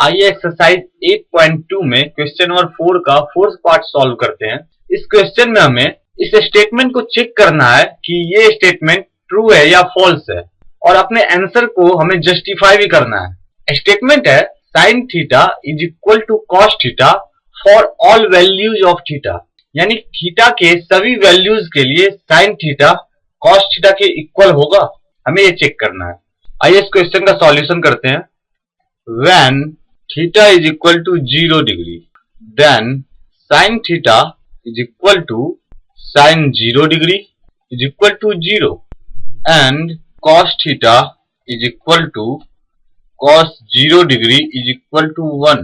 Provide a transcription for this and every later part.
आइए एक्सरसाइज 8.2 में question number 4 का फोर्थ पार्ट सॉल्व करते हैं। इस क्वेश्चन में हमें इस स्टेटमेंट को चेक करना है कि ये स्टेटमेंट ट्रू है या फॉल्स है, और अपने आंसर को हमें जस्टिफाई भी करना है। स्टेटमेंट है sine theta is equal to cos theta for all values of theta, यानी थीटा के सभी वैल्यूज के लिए साइन थीटा कॉस थीटा के इक्वल होगा। हमें ये चेक करना है। आइए इस क्वेश्चन का सॉल्यूशन करते हैं। When theta is equal to 0 degree, then sin theta is equal to sin 0 degree is equal to 0, and cos theta is equal to cos 0 degree is equal to 1।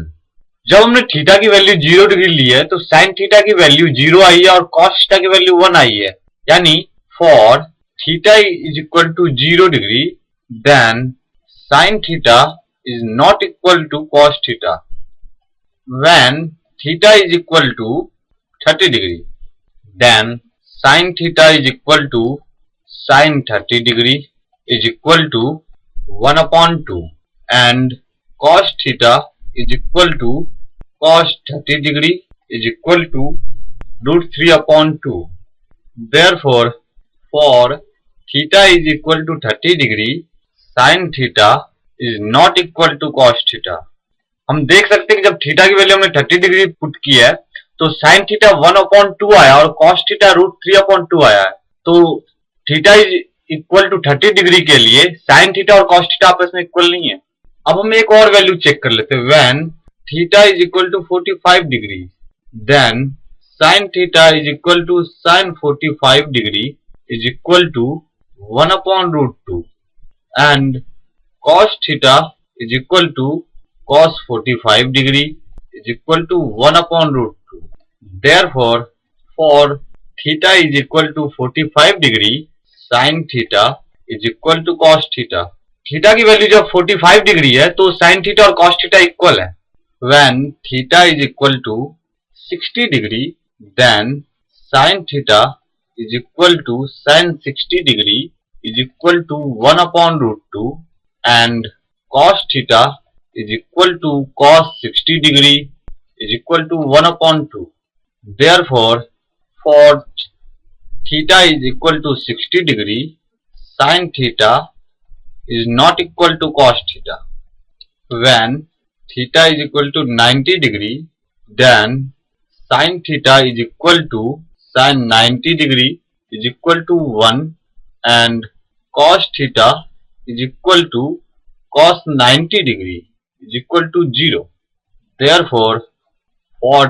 जब हमने theta की value 0 degree ली है तो sine theta की value 0 आई है और कॉस थीटा की वैल्यू 1 आई है, यानी for theta is equal to 0 degree then sine theta is not equal to cos theta when theta is equal to 30 degree, then sin theta is equal to sin 30 degree is equal to 1 upon 2, and cos theta is equal to cos 30 degree is equal to root 3 upon 2। Therefore, for theta is equal to 30 degree, sin theta is not equal to cos theta। हम देख सकते हैं कि जब theta की value हमने 30 degree put की है तो साइन थीटा 1/2 आया और कॉस थीटा रूट 3/2 आया है। तो theta is equal to 30 degree के लिए साइन थीटा और कॉस थीटा आपस में इक्वल नहीं है। अब हम एक और वैल्यू चेक कर लेते हैं। When theta is equal to 45 degree then sine theta is equal to sine 45 degree is equal to 1/√2, and cos theta is equal to cos 45 degree is equal to 1/√2। Therefore, for theta is equal to 45 degree, sin theta is equal to cos theta। Theta की value जब 45 degree है तो sin theta और cos theta equal है। When theta is equal to 60 degree, then sin theta is equal to sin 60 degree is equal to 1/√2, and cos theta is equal to cos 60 degree is equal to 1/2। Therefore, for theta is equal to 60 degree, sin theta is not equal to cos theta। When theta is equal to 90 degree, then sin theta is equal to sin 90 degree is equal to 1, and cos theta is equal to cos 90 degree is equal to 0। Therefore, for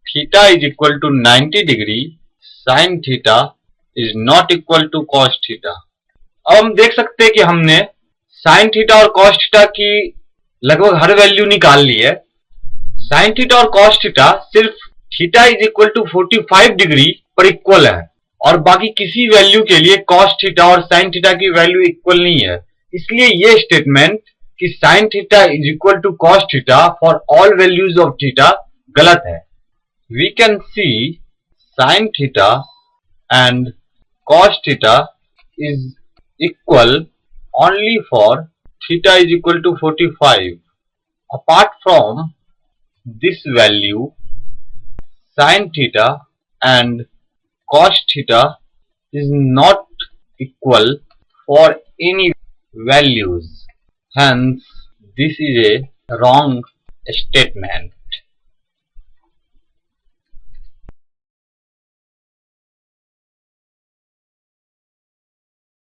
theta is equal to 90 degree, sin theta is not equal to cos theta। अब हम देख सकते हैं कि हमने sin theta और cos theta की लगभग हर वैल्यू निकाल ली है। sin थीटा और cos थीटा सिर्फ theta is equal to 45 degree पर इक्वल है, और बाकी किसी वैल्यू के लिए cos थीटा और sin थीटा की वैल्यू इक्वल नहीं है। इसलिए ये स्टेटमेंट कि sin theta is equal to cos theta for all values of theta गलत है। We can see sin theta and cos theta is equal only for theta is equal to 45। Apart from this value, sin theta and cos theta is not equal for any values, hence this is a wrong statement।